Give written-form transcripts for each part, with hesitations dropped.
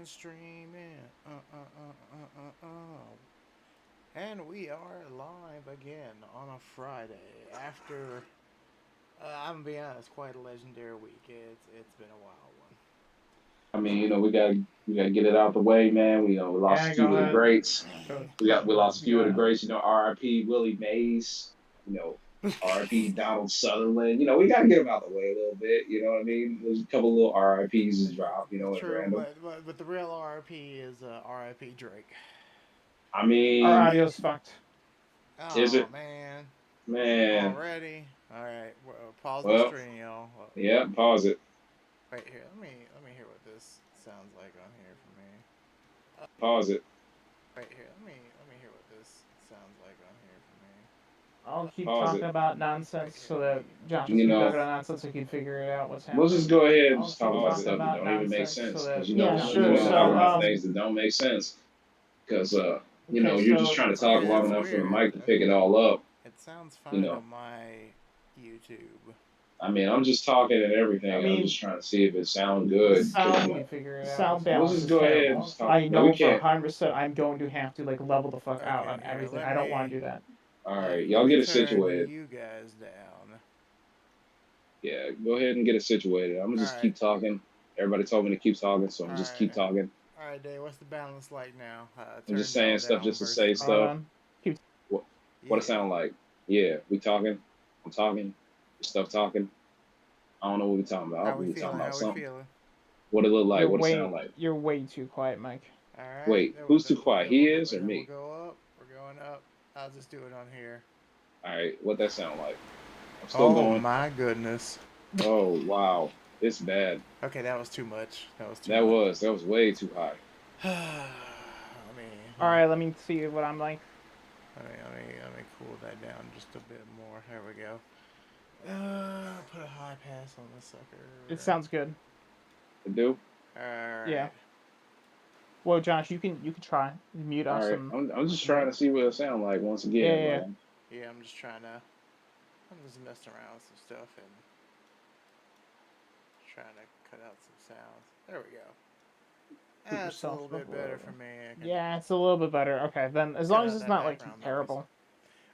Streaming. And we are live again on a Friday after, I'm gonna be honest, quite a legendary week. It's been a wild one. I mean, we gotta get it out the way, man. We lost a Yeah, go few of the ahead. greats. We lost a few of the Yeah. greats. R.I.P. Willie Mays. R.I.P. Donald Sutherland. We gotta get them out the way a little bit. You know what I mean? There's a couple little R.I.P.s just dropped. At True, random. but the real RIP is RIP Drake. I Our mean, audio's fucked. is Oh it, man, man? already. All right, pause the Well, stream, y'all. yeah. Pause it. Wait here. Let me hear what this sounds like on here for me. Pause it. Wait here. Let me hear what this sounds like on here for me. I'll keep Pause talking it. about Wait nonsense here. so Let that me. Josh You doesn't keep know, talking about nonsense so he can figure it out what's we'll just happening. go ahead and I'll just talk keep about Pause talking it. stuff that about don't even make nonsense sense so because that you know yeah, we Josh, don't we sure. you don't got talk So it. about things that don't make sense because okay, you're just so trying to talk Okay, long that's enough for the weird. mic to pick it all up. It sounds You fine know, on my YouTube. I mean, I'm just talking and I everything. I'm mean just trying to see if it sounds the good because sound sound we'll balance just is go ahead and terrible. just talk. I No, we know for can't. 100% I'm going to have to like level the fuck out Okay, on here. everything. I don't want to do that. All right, Let y'all me get it turn situated. you guys down. Yeah, go ahead and get it situated. I'm gonna All just right. keep talking. Everybody told me to keep talking, so I'm All just right. keep talking. All right, Dave. What's the balance like now? I'm just Turned saying y'all stuff down just to say versus Hold me. stuff. on. Keep What what it Yeah. sound like? Yeah, we talking. I'm talking. Stuff talking. I don't know what we talking about. How we We talking feeling? about How we something. feeling? What it look like? What it sound like? you're way too quiet, Mike. All right. Wait, who's too quiet? He is or Then we'll me? go up. We're going up. I'll just do it on here. All right, what that sound like? I'm still Oh going. my goodness. Oh wow, it's bad. Okay, that was too much. That was too That much. was that was way too high. Let me All right, let me see what I'm like. let me cool that down just a bit more. There we go. Put a high pass on the It sucker. sounds good. To do. All Yeah. right. Well, Josh, you can try mute All us right, and I'm just yeah, trying to see what it sound like once yeah, again. yeah. Like Yeah, I'm just messing around with some stuff and trying to cut out some sounds. There we go. Put That's a yourself little up bit a better little for bit. me. I can Yeah, it's a little bit better. Okay, then as cut long as out it's that not like background noise. terrible.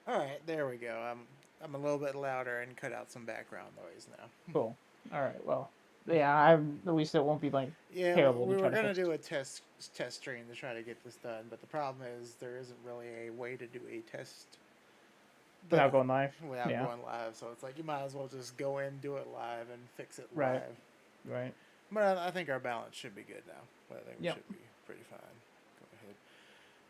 All right, there we go. I'm a little bit louder and cut out some background noise now. Cool. All right. Well, yeah. I at least it won't be like Yeah, terrible to we try were to gonna fix. do a test stream to try to get this done, but the problem is there isn't really a way to do a test Without that going live. without Yeah. going live. So it's like you might as well just go in, do it live, and fix it Right. live. Right. But I think our balance should be good now. I think we Yep. should be pretty fine. Go ahead.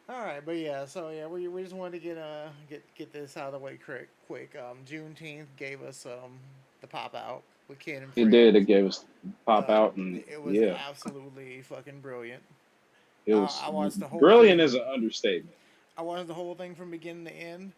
All right, but yeah, so yeah, we just wanted to get this out of the way quick. Juneteenth gave us the pop out with Ken and it did. Friends. It gave us pop Uh, out and it was yeah, absolutely fucking brilliant. it was I watched the whole brilliant thing. is an understatement. I watched the whole thing from beginning to end.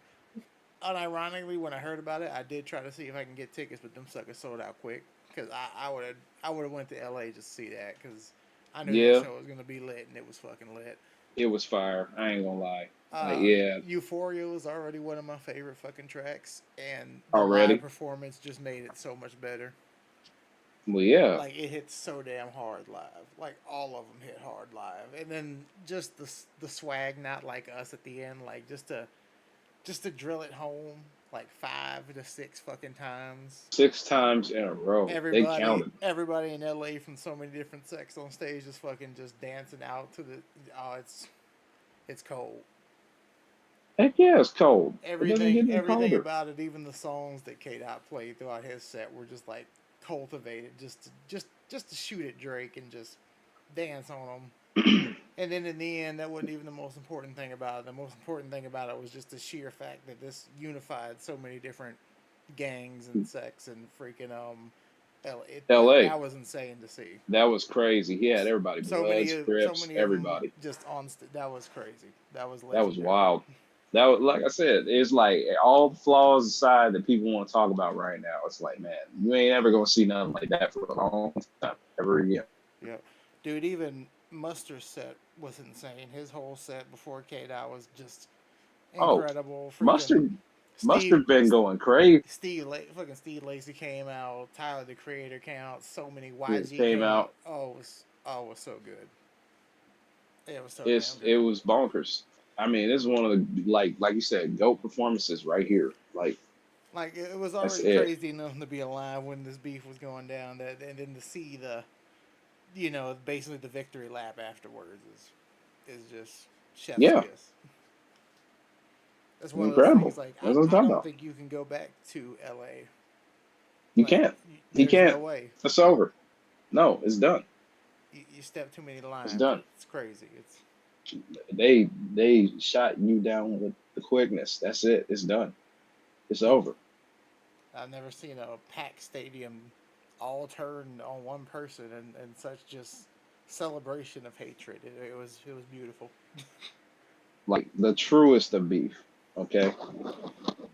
Unironically, when I heard about it, I did try to see if I can get tickets, but them suckers sold out quick. Cause I would have went to LA just to see that because I knew that Yeah, show was gonna be lit and it was fucking lit. it was fire. I ain't gonna lie. Like Uh, yeah, Euphoria was already one of my favorite fucking tracks, and the live already. performance just made it so much better. Well, yeah, Like it hits so damn hard live. Like all of them hit hard live, and then just the swag, not like us at the end. Like just to drill it home like 5 to 6 fucking times. 6 times in a row. They Everybody, counted. everybody in LA from so many different sects on stage just fucking just dancing out to the. Oh, it's cold. Heck yeah, it's cold. It doesn't Everything, get any everything colder. about it, even the songs that Kdot played throughout his set, were just like cultivated, just to shoot at Drake and just dance on him. And then in the end, that wasn't even the most important thing about it. The most important thing about it was just the sheer fact that this unified so many different gangs and sects and freaking L.A. that was insane to see. That was crazy. He had everybody, Bloods, So Crips, many of them everybody. just that was crazy. That was That was legendary. wild. That was like I said. It's like all the flaws aside that people want to talk about right now. It's like, man, you ain't ever gonna see nothing like that for a long time ever again. Yep. Dude, even Muster's set was insane. His whole set before K Dot was just Oh, incredible. Freaking mustard, Steve mustard been going crazy. Fucking Steve Lacy came out, Tyler the Creator came out, so many It YG came came out. out. Oh, it was so good. It was so damn It good. was bonkers. I mean, it's one of the like you said, GOAT performances right here. Like Like it was that's already it. crazy enough to be alive when this beef was going down. That and then to see the, basically the victory lap afterwards is just chef's Yeah, kiss. It's one of those things incredible. like That's what I'm I talking don't about. think you can go back to L.A. You Like can't. He there's no can't. way. It's over. No, it's done. You step too many It's lines. done. It's crazy. It's They shot you down with the quickness. That's it. It's done. It's over. I've never seen a packed stadium all turn on one person and such just celebration of hatred. It was beautiful. Like the truest of beef. Okay.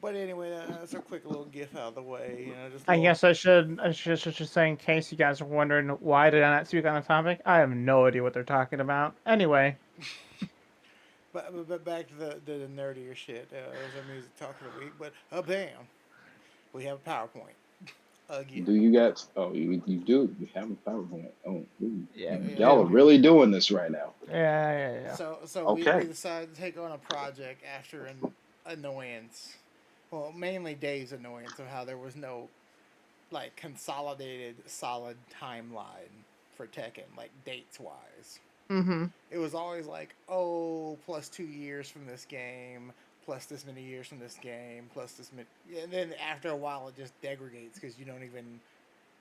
But anyway, that's a quick little gif out of the way. Just a I little. guess I should say, in case you guys are wondering why did I not speak on the topic, I have no idea what they're talking about. Anyway, But back to the nerdier shit. There's our music talk of the week. But bam, we have a PowerPoint again. Do you guys? Oh, you do. You have a PowerPoint. Oh, ooh. yeah, we Y'all are do. really doing this right now. Yeah. So we Okay. decided to take on a project after an annoyance. Well, mainly Dave's annoyance of how there was no like consolidated solid timeline for Tekken, like dates wise. Mm-hmm. It was always like, oh, plus 2 years from this game, plus this many years from this game, plus this many. And then after a while, it just degradates because you don't even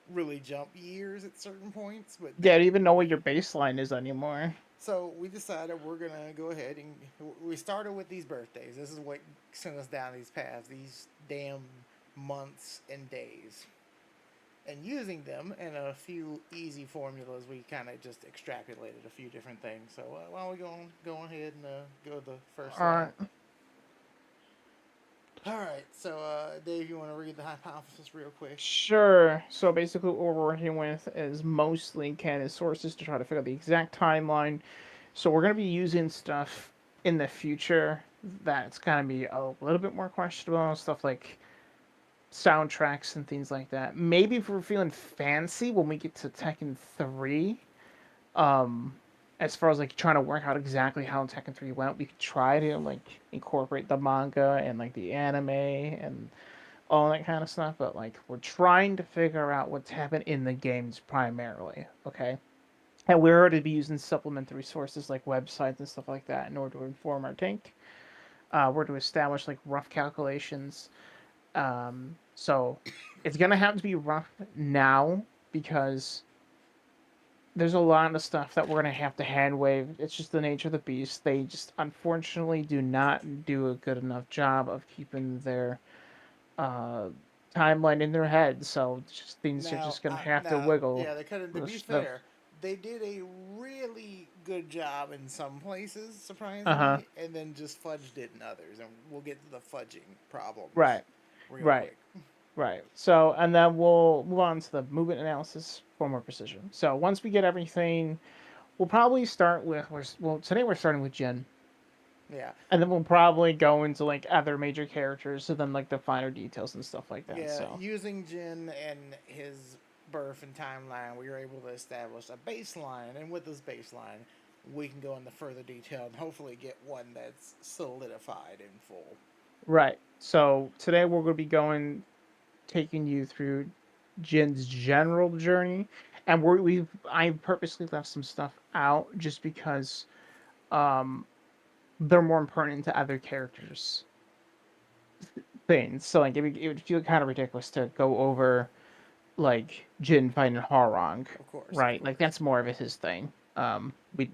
really jump years at certain points. But Yeah, I don't even know what your baseline is anymore. so we decided we're gonna go ahead and we started with these birthdays. This is what sent us down these paths, these damn months and days. And using them and a few easy formulas, we kind of just extrapolated a few different things. So why don't we go on ahead and go to the first All slide? right. All right. So Dave, you want to read the hypothesis real quick? Sure. So basically, what we're working with is mostly canon sources to try to figure out the exact timeline. So we're going to be using stuff in the future that's going to be a little bit more questionable. Stuff like soundtracks and things like that. Maybe if we're feeling fancy when we get to Tekken 3, um, as far as like trying to work out exactly how Tekken 3 went, we could try to like incorporate the manga and like the anime and all that kind of stuff, but like we're trying to figure out what's happened in the games primarily, okay? And we're already be using supplementary sources like websites and stuff like that in order to inform our tank. We're to establish like rough calculations. So it's gonna have to be rough now because there's a lot of stuff that we're gonna have to hand wave. It's just the nature of the beast. They just unfortunately do not do a good enough job of keeping their uh, timeline in their head, so just things are just gonna have to wiggle. Yeah, they couldn't. To be fair, they did a really good job in some places, Uh huh. surprisingly, and then just fudged it in others. And we'll get to the fudging problems Right. real Right. quick. Right. So, and then we'll move on to the movement analysis for more precision. So once we get everything, we'll probably start with well today we're starting with Jin, Yeah, and then we'll probably go into like other major characters, so then like the finer details and stuff like that. yeah. So. Using Jin and his birth and timeline, we were able to establish a baseline, and with this baseline, we can go into further detail and hopefully get one that's solidified in full. Right. So today we're going to be taking you through Jin's general journey, and I purposely left some stuff out just because um they're more important to other characters' things. So like it would feel kind of ridiculous to go over like Jin fighting Harong, Of right? Like course. that's more of his thing.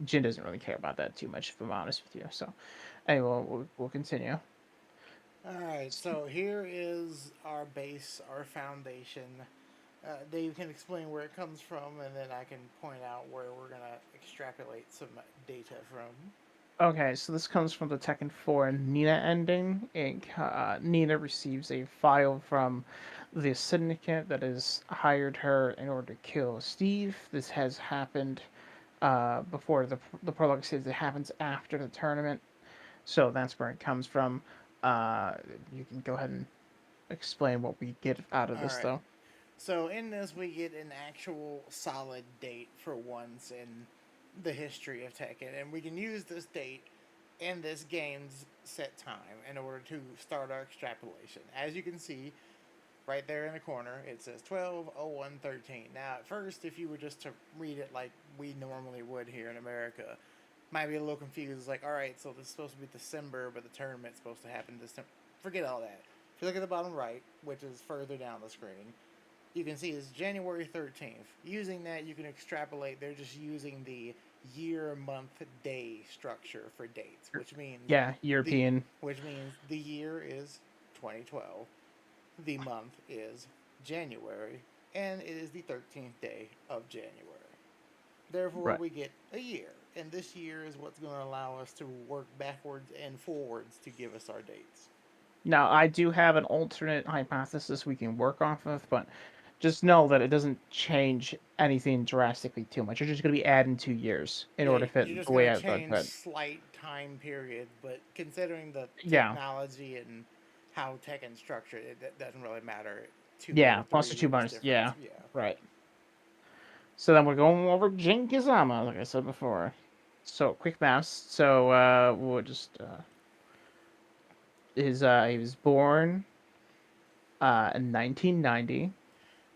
Jin doesn't really care about that too much, if I'm honest with you. So anyway, we'll continue. All right, so here is our base, our foundation. Dave can explain where it comes from, and then I can point out where we're gonna extrapolate some data from. Okay, so this comes from the Tekken 4 Nina ending. Nina receives a file from the syndicate that has hired her in order to kill Steve. This has happened before the prologue says it happens after the tournament, so that's where it comes from. Uh, you can go ahead and explain what we get out of All this, right. though. So in this, we get an actual solid date for once, and the history of Tekken, and we can use this date and this game's set time in order to start our extrapolation. As you can see, right there in the corner, it says 12/01/13. Now, at first, if you were just to read it like we normally would here in America, might be a little confused. Like, all right, so this is supposed to be December, but the tournament's supposed to happen December. Forget all that. If you look at the bottom right, which is further down the screen, you can see it's January 13th. Using that, you can extrapolate. They're just using the year, month, day structure for dates, which means Yeah, the European. the year is 2012, the month is January, and it is the 13th day of January. Therefore, Right. we get a year, and this year is what's going to allow us to work backwards and forwards to give us our dates. Now, I do have an alternate hypothesis we can work off of, but just know that it doesn't change anything drastically too much. You're just going to be adding 2 years in Yeah, order to you're fit just the going way to I thought. change But slight time period, but considering the yeah, technology and how Tekken's structured, it doesn't really matter. 2 or yeah, plus 3 the 2 years months. difference. Yeah, Yeah. right. So then we're going over Jin Kazama, like I said before. So quick maths. So we'll just he was born in 1990.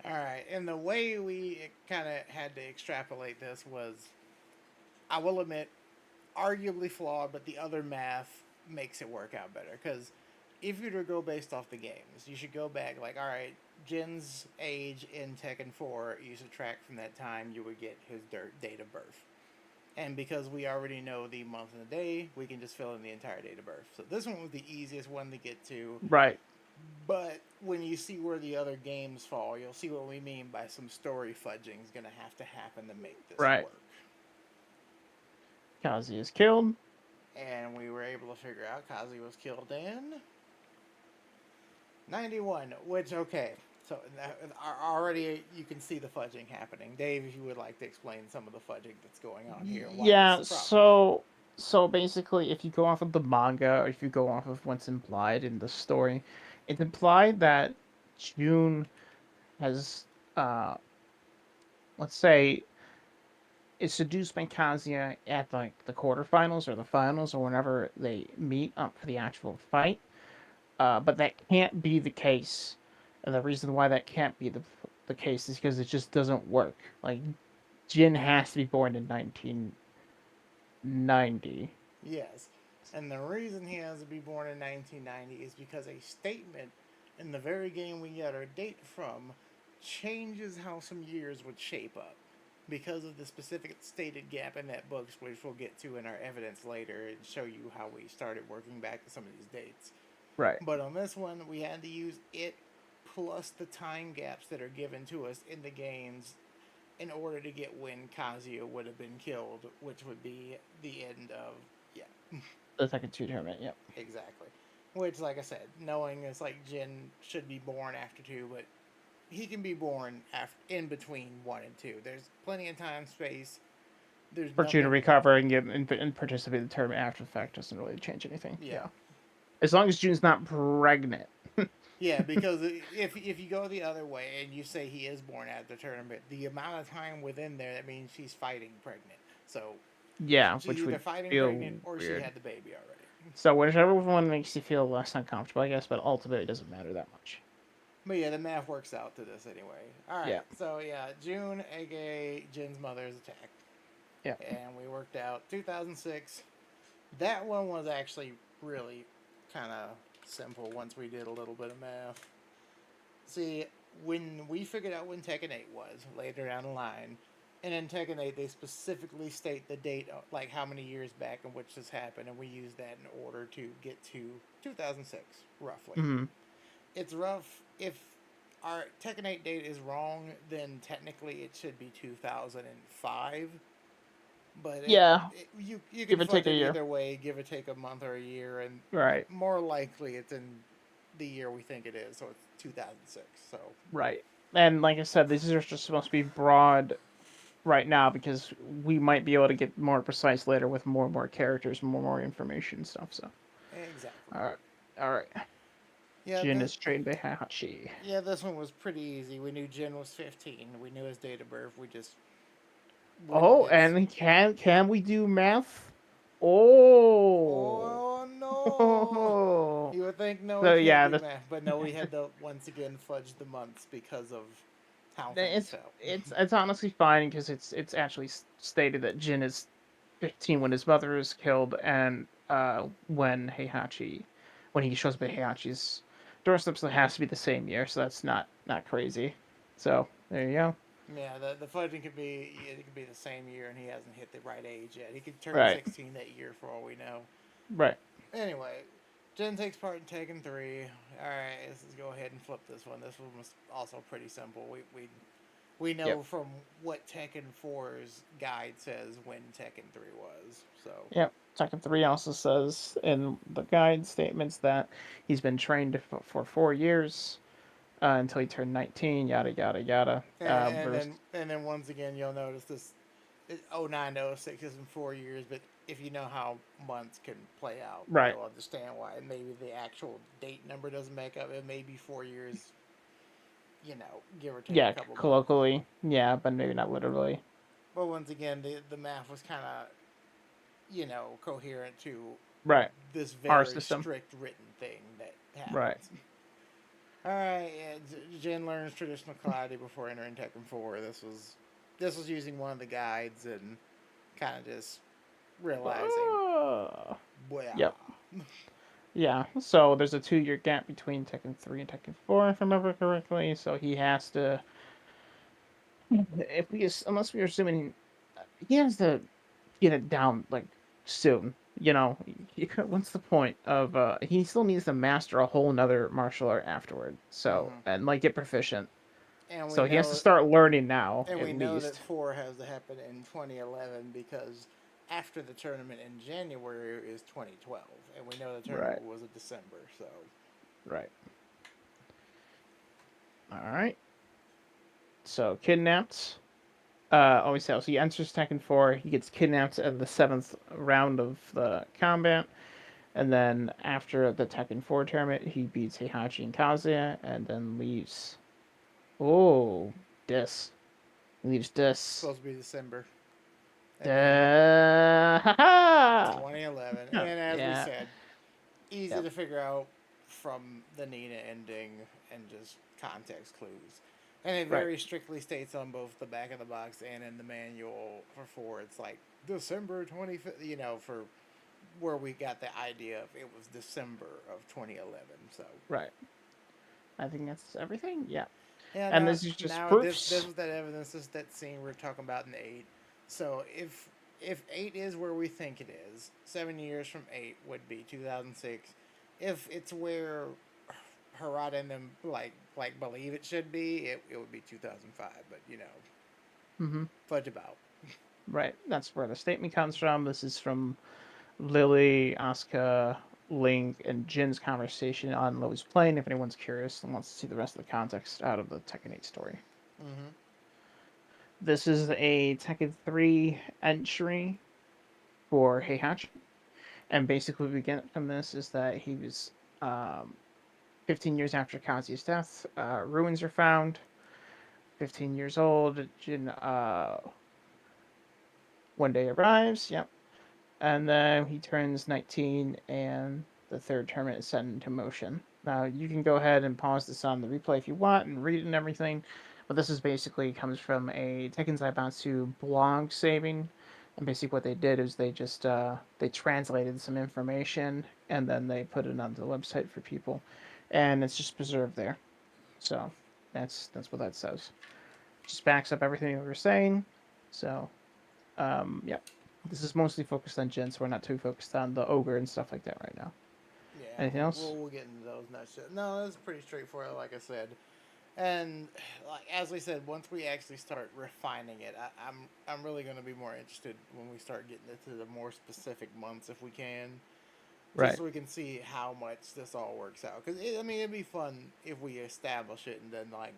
All right, and the way we kind of had to extrapolate this was, I will admit, arguably flawed, but the other math makes it work out better. Because if you were to go based off the games, you should go back like, all right, Jin's age in Tekken 4, you subtract from that time, you would get his date of birth. And because we already know the month and the day, we can just fill in the entire date of birth. So this one was the easiest one to get to. Right. But when you see where the other games fall, you'll see what we mean by some story fudging is going to happen to make this Right. work. Kazi is killed. And we were able to figure out Kazi was killed in 91, which, okay. So already you can see the fudging happening. Dave, if you would like to explain some of the fudging that's going on here. Why Yeah, this is a problem. so basically if you go off of the manga or if you go off of what's implied in the story, it's implied that June has let's say is seduced by Kazuya at like the quarterfinals or the finals or whenever they meet up for the actual fight. But that can't be the case. And the reason why that can't be the case is because it just doesn't work. Like Jin has to be born in 1990. Yes. And the reason he has to be born in 1990 is because a statement in the very game we get our date from changes how some years would shape up. Because of the specific stated gap in that book, which we'll get to in our evidence later and show you how we started working back to some of these dates. Right. But on this one, we had to use it plus the time gaps that are given to us in the games in order to get when Kazuya would have been killed, which would be the end of, yeah. The second two tournament, yep. Exactly. Which, like I said, knowing it's like Jin should be born after 2, but he can be born in between 1 and 2. There's plenty of time, space. There's For June to nothing. recover and get and participate in the tournament after the fact doesn't really change anything. Yeah. As long as June's not pregnant. Yeah, because if you go the other way and you say he is born at the tournament, the amount of time within there, that means she's fighting pregnant. So Yeah, she's which either would fighting feel pregnant or weird. she had the baby already. So whichever one makes you feel less uncomfortable, I guess, but ultimately it doesn't matter that much. But yeah, the math works out to this anyway. All right, Yeah. so yeah, June, aka Jin's mother, is attacked. Yeah. And we worked out 2006. That one was actually really kind of simple once we did a little bit of math. See, when we figured out when Tekken 8 was later down the line, and in Tekken 8 they specifically state the date, like how many years back in which this happened, and we use that in order to get to 2006, roughly. Mm-hmm. It's rough. If our Tekken 8 date is wrong, then technically it should be 2005. But you give can or take fudge a it year. either way, give or take a month or a year, and Right. more likely it's in the year we think it is, so it's 2006. So Right. And like I said, these are just supposed to be broad right now because we might be able to get more precise later with more and more characters, more information and stuff. So. exactly. All right. Yeah, Jin is trained by Hachi. yeah, this one was pretty easy. We knew Jin was 15. We knew his date of birth. We just When Oh, it's and can we do math? Oh. oh no. You would think no, we So can't yeah, do math, but no, we had to once again fudge the months because of how things it's fell. it's honestly fine because it's actually stated that Jin is 15 when his mother is killed, and when when he shows up at Heihachi's doorstep, so it has to be the same year. So that's not crazy. So there you go. Yeah, the fudging could be the same year, and he hasn't hit the right age yet. He could turn Right, 16 that year for all we know. right. Anyway, Jen takes part in Tekken 3. All right, let's just go ahead and flip this one. This one was also pretty simple. We Yep, know from what Tekken 4's guide says when Tekken 3 was. So, yep. Tekken 3 also says in the guide statements that he's been trained for 4 years until he turned 19. Yada yada yada. and then once again, you'll notice this 09 to 06 isn't 4 years, but if you know how months can play out, Right. you'll understand why. Maybe the actual date number doesn't make up. It may be 4 years, give or take a Yeah, couple months. colloquially. Yeah, but maybe not literally. But once again, the math was kind of, coherent to Right. this Our very system. strict written thing that Right. happens. All right, yeah, Jin learns traditional karate before entering Tekken 4. This was using one of the guides and kind of just realizing, Yep. well, Yeah. So there's a 2 year gap between Tekken 3 and Tekken 4, if I remember correctly. So he has to, unless we're assuming, he has to get it down like soon. What's the point of he still needs to master a whole nother martial art afterward. So hmm and like get proficient. and we So he has to know start learning now and at we know that least. 4 has to happen in 2011 because after the tournament in January is 2012, and we know the Right. tournament was in December. So Right. All right. So kidnapped. Always so he enters Tekken 4. He gets kidnapped at the seventh round of the combat, and then after the Tekken 4 tournament, he beats Heihachi and Kazuya, and then leaves. Oh, Dis. He leaves Dis. supposed to be December, and then Ha ha! 2011, and as we Yeah. said, easy Yep. to figure out from the Nina ending and just context clues. And it Right. very strictly states on both the back of the box and in the manual for 4. It's like December 25th, for where we got the idea of it was December of 2011. So, Right. I think that's everything. Yeah. yeah, And this is just this proofs. was that evidence. This is that scene we were talking about in 8. So if 8 is where we think it is, 7 years from 8 would be 2006. If it's where Harada and them like believe it should be, it would be 2005. But Hmm. fudge about. Right. That's where the statement comes from. This is from Lily, Asuka, Link, and Jin's conversation on Lily's plane. If anyone's curious and wants to see the rest of the context out of the Tekken 8 story, Mm-hmm. this is a Tekken 3 entry for Heihachi, and basically what we get from this is that he was 15 years after Kazuya's death. Ruins are found. 15 years old. Jin one day arrives. Yep. And then he turns 19, and the third tournament is set into motion. Now, you can go ahead and pause this on the replay if you want and read it and everything, but this is basically comes from a Tekken Zaibatsu blog saving, and basically what they did is they just they translated some information and then they put it onto the website for people, and it's just preserved there. So that's what that says. Just backs up everything we were saying. So yeah, this is mostly focused on Jin, so we're not too focused on the ogre and stuff like that right now. Yeah, Anything else? we'll get into those nuts. No, it's pretty straightforward, like I said. And like as we said, once we actually start refining it, I'm really going to be more interested when we start getting into the more specific months, if we can, just Right. so we can see how much this all works out. Because it'd be fun if we establish it and then like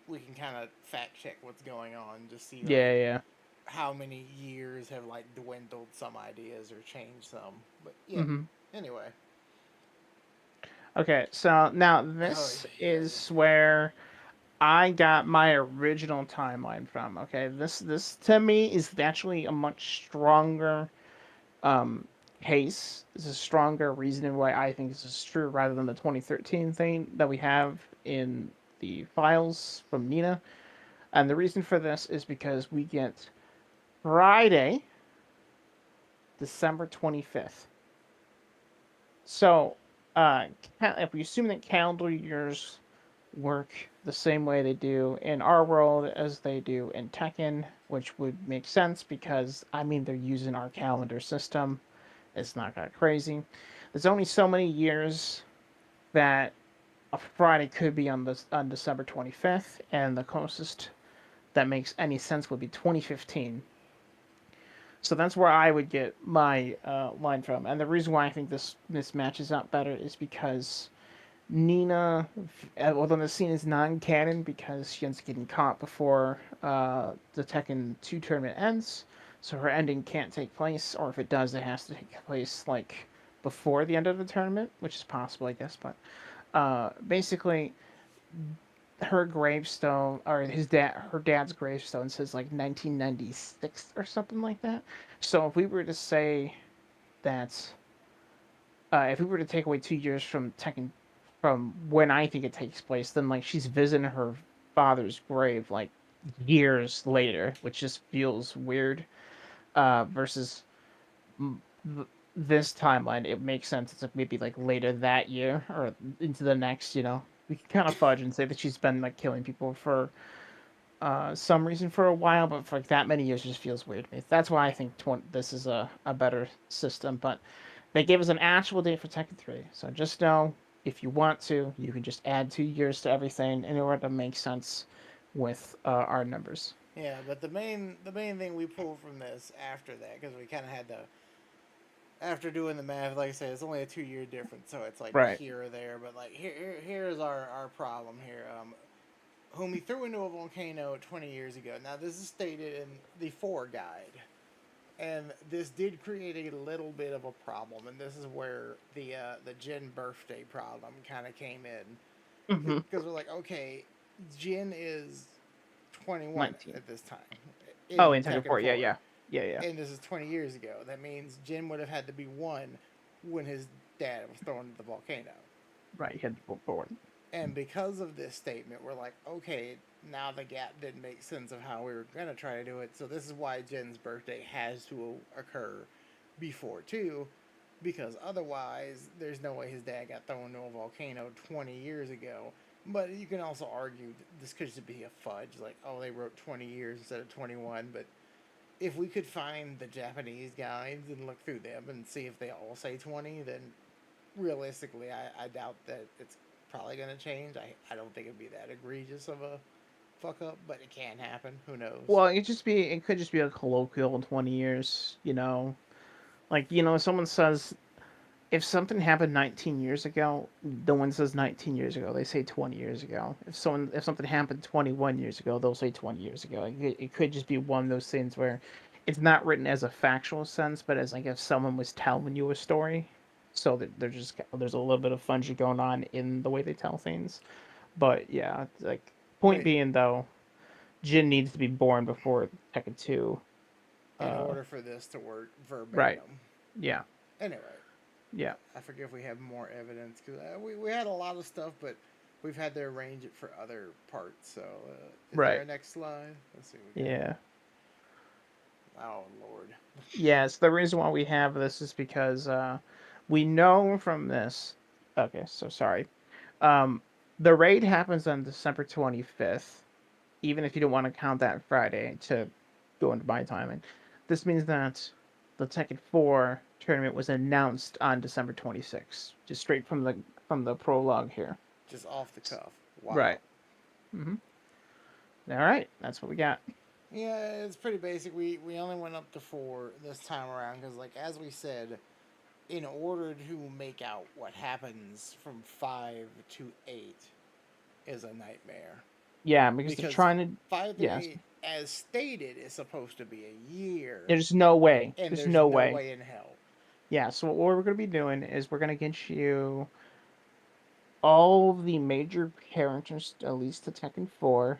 we can kind of fact check what's going on, just see like Yeah, yeah. how many years have like dwindled some ideas or changed some. But yeah, Mm-hmm. anyway. Okay, so now Oh this yeah. is where I got my original timeline from. Okay, this to me is actually a much stronger um case. It's a stronger reason why I think this is true rather than the 2013 thing that we have in the files from Nina. And the reason for this is because we get Friday, December 25th. So, if we assume that calendar years work the same way they do in our world as they do in Tekken, which would make sense because, I mean, they're using our calendar system. It's not that crazy. There's only so many years that a Friday could be on December 25th, and the closest that makes any sense would be 2015. So that's where I would get my line from. And the reason why I think this matches up better is because Nina, although the scene is non-canon because she ends up getting caught before the Tekken 2 tournament ends, so her ending can't take place, or if it does, it has to take place like before the end of the tournament, which is possible, I guess. But basically, her gravestone or her dad's gravestone says like 1996 or something like that. So if we were to say that if we were to take away 2 years from Tekken from when I think it takes place, then like she's visiting her father's grave like years later, which just feels weird. Versus this timeline, it makes sense. It's like maybe like later that year or into the next. We can kind of fudge and say that she's been like killing people for some reason for a while, but for like that many years, it just feels weird to me. That's why I think this is a better system. But they gave us an actual date for Tekken 3, so just know if you want to, you can just add 2 years to everything in order to make sense with our numbers. Yeah, but the main thing we pulled from this after that, because we kind of had to, after doing the math, like I said, it's only a 2 year difference, so it's like Right. here or there. But like here's our problem here. Whom he threw into a volcano 20 years ago. Now this is stated in the 4 guide, and this did create a little bit of a problem, and this is where the Jin birthday problem kind of came in, Mm-hmm. because we're like, okay, Jin is 21 19. at this time Oh, in in Tekken Tekken 4, yeah, 4, yeah. Yeah, yeah. and this is 20 years ago. That means Jin would have had to be 1 when his dad was thrown into the volcano. Right, he had to forward. And because of this statement, we're like, okay, now the gap didn't make sense of how we were going to try to do it. So this is why Jin's birthday has to occur before 2, because otherwise there's no way his dad got thrown into a volcano 20 years ago. But you can also argue this could just be a fudge, like, oh, they wrote 20 years instead of 21. But if we could find the Japanese guides and look through them and see if they all say 20, then realistically, I doubt that it's probably going to change. I don't think it'd be that egregious of a fuck up, but it can happen. Who knows? Well, it could just be a colloquial 20 years, Like, someone says if something happened 19 years ago, no one says 19 years ago. They say 20 years ago. If something happened 21 years ago, they'll say 20 years ago. It could just be one of those things where it's not written as a factual sense, but as like if someone was telling you a story. So that there's a little bit of fungy going on in the way they tell things. But yeah, like point Wait, being though, Jin needs to be born before Tekken 2. in Uh, order for this to work right. verbatim. Yeah. Anyway, Yeah. I forget if we have more evidence, because we had a lot of stuff, but we've had to arrange it for other parts. So, is there Right. a next slide? Let's see. What we got. Yeah. Oh, Lord. Yes, the reason why we have this is because we know from this. Okay, so sorry. Um, the raid happens on December 25th, even if you don't want to count that Friday to go into my timing. This means that the Tekken 4 tournament was announced on December 26th, just straight from the prologue here. Just off the cuff. Wow. Right. Mm-hmm. All right, that's what we got. Yeah, it's pretty basic. We only went up to 4 this time around because, like, as we said, in order to make out what happens from 5 to 8 is a nightmare. Yeah, because they're Because trying to. 5 to Yes. 8, as stated, is supposed to be a year, There's no way. and There's there's no no way. way in hell. Yeah, so what we're going to be doing is we're going to get you all of the major characters, at least to Tekken 4,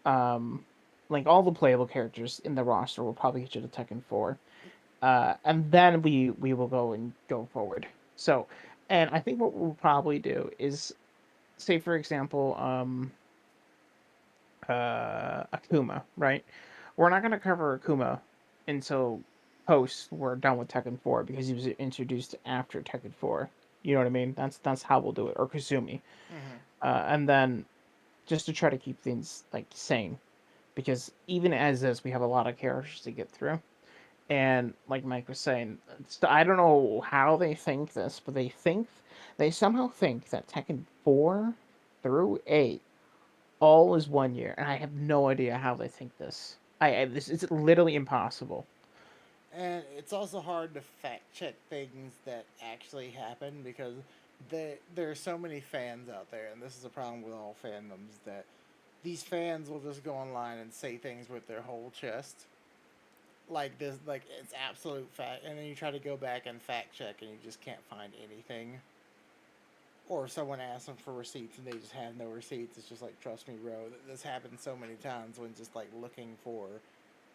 um, like all the playable characters in the roster will probably get you to Tekken 4. And then we will go forward. So, and I think what we'll probably do is, say for example, Akuma, right? We're not gonna cover Akuma until post we're done with Tekken 4 because he was introduced after Tekken 4. You know what I mean? That's how we'll do it. Or Kazumi. Hmm. And then just to try to keep things like sane, because even as is, we have a lot of characters to get through. And like Mike was saying, I don't know how they think this, but they somehow think that Tekken 4 through 8 all is 1 year, and I have no idea how they think this. This is literally impossible. And it's also hard to fact check things that actually happen because there are so many fans out there, and this is a problem with all fandoms that these fans will just go online and say things with their whole chest, like this, like it's absolute fact, and then you try to go back and fact check, and you just can't find anything. Or someone asks them for receipts and they just have no receipts. It's just like, trust me, bro. This happens so many times when just like looking for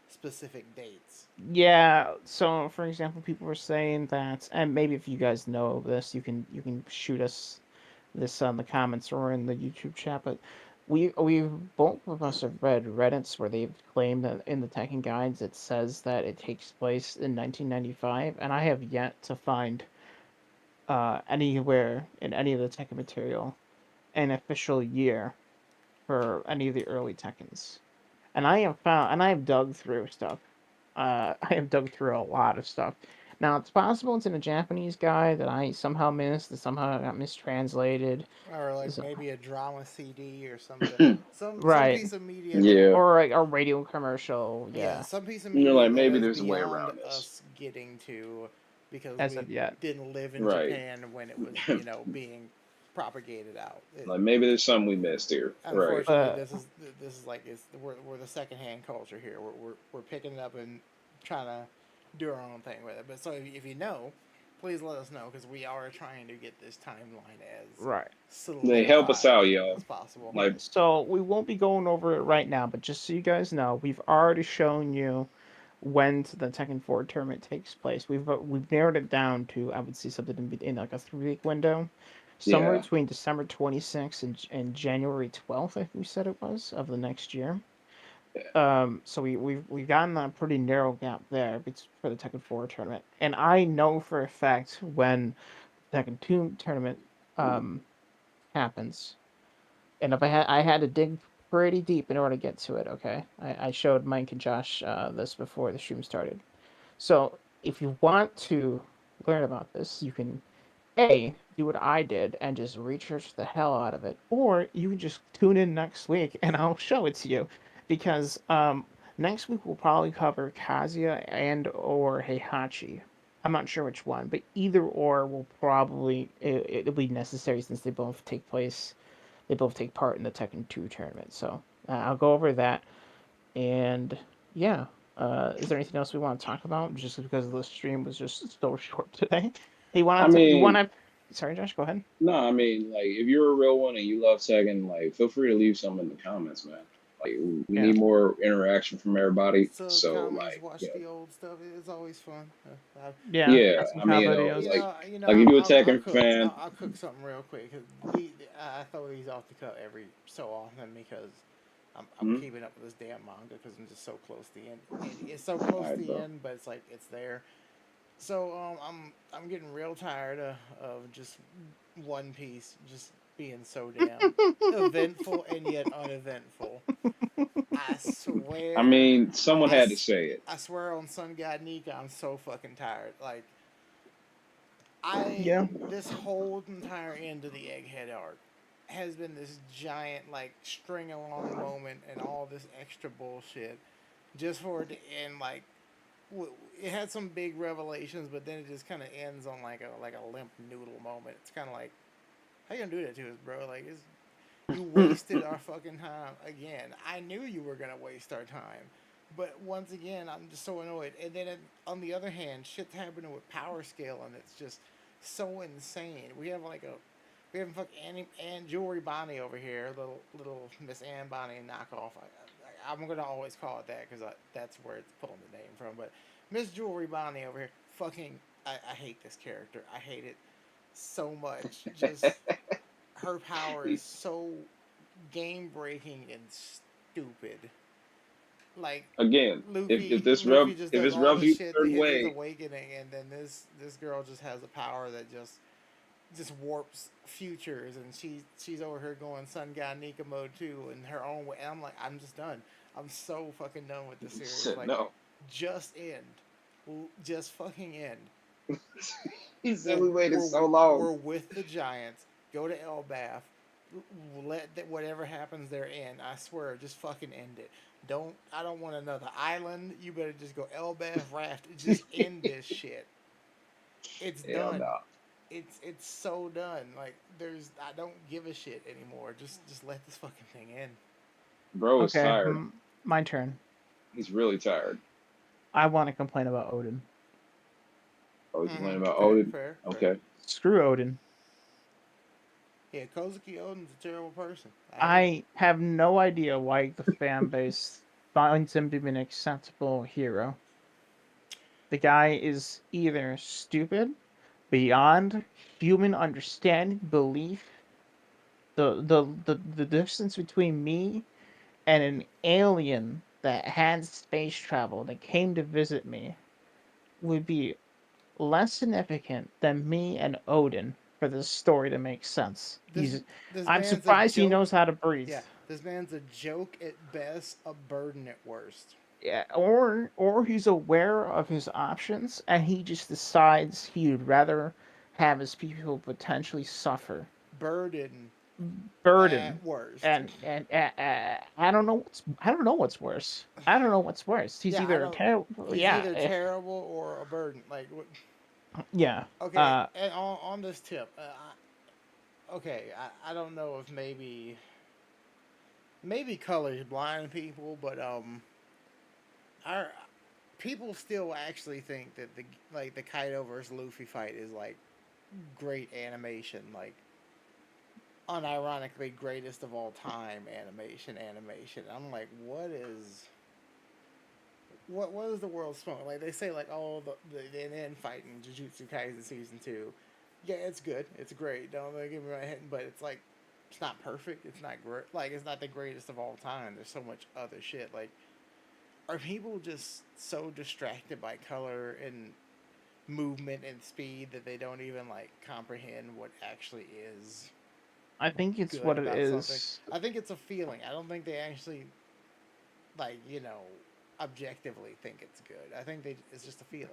specific dates. Yeah, so for example, people were saying that, and maybe if you guys know this, you can shoot us this in the comments or in the YouTube chat. But we both of us have read Reddits where they've claimed that in the Tekken guides it says that it takes place in 1995, and I have yet to find anywhere in any of the Tekken material an official year for any of the early Tekkens. And I have dug through stuff. I have dug through a lot of stuff. Now it's possible it's in a Japanese guide that I somehow missed, that somehow got mistranslated. Or like So, maybe a drama CD or something. Some right, piece of media that, Yeah. or like a radio commercial. yeah, Yeah, some piece of You're media like, that maybe is there's a way beyond around this. us getting to because as we of yet. didn't live in Right. Japan when it was, being propagated out. Like maybe there's something we missed here. Right. Unfortunately, Uh, this is like we're the secondhand culture here. We're picking it up and trying to do our own thing with it. But so if you know, please let us know because we are trying to get this timeline as right. They help us out, solidified y'all. as possible. Like, So we won't be going over it right now, but just so you guys know, we've already shown you when the Tekken 4 tournament takes place. We've narrowed it down to, I would say, something in like a 3 week window, somewhere yeah. between December 26th and January 12th, I think we said it was, of the next year. So we've gotten a pretty narrow gap there for the Tekken 4 tournament, and I know for a fact when Tekken 2 tournament um happens, and if I had to dig pretty deep in order to get to it. Okay, I showed Mike and Josh this before the stream started. So if you want to learn about this, you can do what I did and just research the hell out of it, or you can just tune in next week and I'll show it to you, because next week we'll probably cover Kazuya and or Heihachi. I'm not sure which one, but either or will probably it'll be necessary since they both take part in the Tekken 2 tournament. So I'll go over that, and yeah. Is there anything else we want to talk about? Just because the stream was just so short today. Hey, I you mean, want to? Sorry, Josh. Go ahead. no, I mean, like, if you're a real one and you love Tekken, like, feel free to leave some in the comments, man. Like, we Yeah. need more interaction from everybody. So So, comments, like, watch the old stuff. It's always fun. Yeah. yeah. Some I mean, top videos. like if you're a Tekken fan, I'll cook something real quick. 'Cause I throw these off the cut every so often because I'm mhm. keeping up with this damn manga because I'm just so close to the end. It's so close to Alright, the bro. end, but it's like it's there. So I'm getting real tired of just One Piece just being so damn eventful and yet uneventful. I I swear, mean, someone I, had to s- say it. I swear on Sun God Nika, I'm so fucking tired. Like Yeah. this whole entire end of the Egghead arc has been this giant like string along moment and all this extra bullshit just for it to end like it had some big revelations, but then it just kind of ends on like a limp noodle moment. It's kind of like, how you gonna do that to us, bro? Like, you wasted our fucking time again. I knew you were gonna waste our time, but once again, I'm just so annoyed. And then on the other hand, shit's happening with Power Scale, and it's just so insane. We have fucking Anne Jewelry Bonnie over here, little Miss Anne Bonnie knockoff. I'm gonna always call it that because that's where it's pulling the name from. But Miss Jewelry Bonnie over here, fucking, I hate this character. I hate it so much. Just her power is so game breaking and stupid. Like Again, if this Luffy rub just if does it's all rubbed the you shit a to certain hit his way, awakening, and then this girl just has a power that just warps futures, and she's over here going Sun God Nika mode too in her own way. And I'm like, I'm just done. I'm so fucking done with this he series. said Like, no. just end, just fucking end. He said We're we waited we're so long. we're with the Giants. Go to Elbath. Whatever happens there end. I swear, just fucking end it. I don't want another island. You better just go Elbath Raft. Just end this shit. It's Hell done. no. It's so done. Like, I don't give a shit anymore. Just let this fucking thing end. Bro is Okay, tired. my turn. He's really tired. I want to complain about Odin. Oh, he's complaining about Fair, Odin? fair. Okay. Screw Odin. Yeah, Kozuki Odin's a terrible person. I have no idea why the fan base finds him to be an acceptable hero. The guy is either stupid, beyond human understanding, belief. The distance between me and an alien that had space travel that came to visit me would be less significant than me and Odin for this story to make sense. this this I'm man's a surprised he joke. knows how to breathe. Yeah, this man's a joke at best, a burden at worst. Yeah, or he's aware of his options and he just decides he'd rather have his people potentially suffer. Burden Burden. at worst. And I don't know what's worse. I don't know what's worse. He's Yeah, I either don't. terrible. He's Yeah, either terrible or a burden. Like, yeah. okay, and on this tip, okay, I don't know if maybe colors blind people, but our people still actually think that the Kaido versus Luffy fight is like great animation, like unironically greatest of all time animation. I'm like, what is the world smoking? Like, they say, like, oh, the end fight in Jujutsu Kaisen season 2, yeah, it's good, it's great, don't give me my head, but it's like, it's not perfect, it's not great, like, it's not the greatest of all time. There's so much other shit. Like, are people just so distracted by color and movement and speed that they don't even like comprehend what actually is I think it's good what it about is. something? I think it's a feeling. I don't think they actually, like, objectively think it's good. I think it's just a feeling.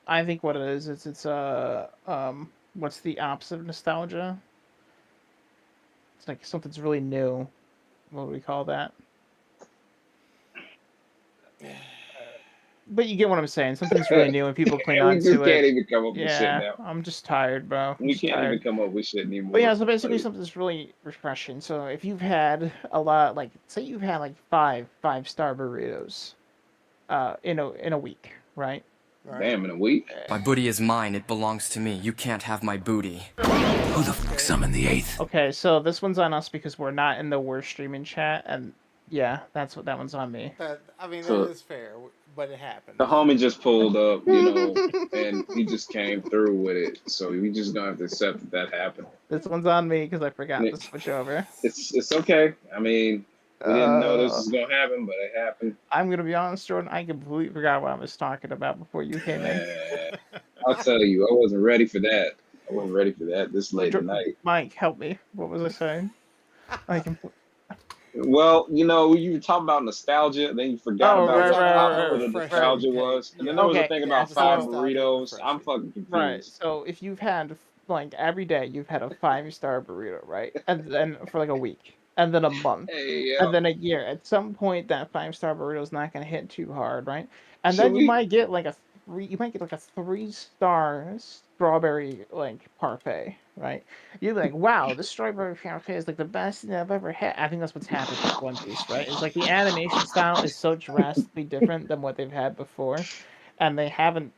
I think what it is it's what's the opposite of nostalgia? It's like something's really new. What do we call that? But you get what I'm saying. Something's really new and people cling We on just to can't it. even come up with shit Yeah, now. I'm just tired, bro. I'm We just can't even tired. come up with shit anymore. But yeah, so basically something's really refreshing. So if you've had a lot, like say you've had like five-star burritos, in a week, right? Right? Damn, in a week? My booty is mine. It belongs to me. You can't have my booty. Who the fuck summoned the eighth? Okay, so this one's on us because we're not in the worst streaming chat, and yeah, that one's on me. That So- is fair, but it happened. The homie just pulled up, and he just came through with it. So we just gonna have to accept that happened. This one's on me because I forgot to switch over. It's okay. I mean, we didn't know this was gonna happen, but it happened. I'm gonna be honest, Jordan. I completely forgot what I was talking about before you came in. I'll tell you, I wasn't ready for that. I wasn't ready for that this late at night. Mike, help me. What was I saying? Well, you were talking about nostalgia, and then you forgot about what right. the nostalgia was. And then there was a thing about Yeah, 5 nostalgia burritos. refreshing. I'm fucking confused. Right. So if you've had like every day you've had a 5-star burrito, right? And then for like a week, and then a month, Hey, and then a year. At some point, that 5-star burrito is not gonna hit too hard, right? And Should then you we- might get like a 3-star strawberry like parfait, right? You're like, wow, this strawberry parfait is like the best thing I've ever had. I think that's what's happened with One Piece, right? It's like the animation style is so drastically different than what they've had before, and they haven't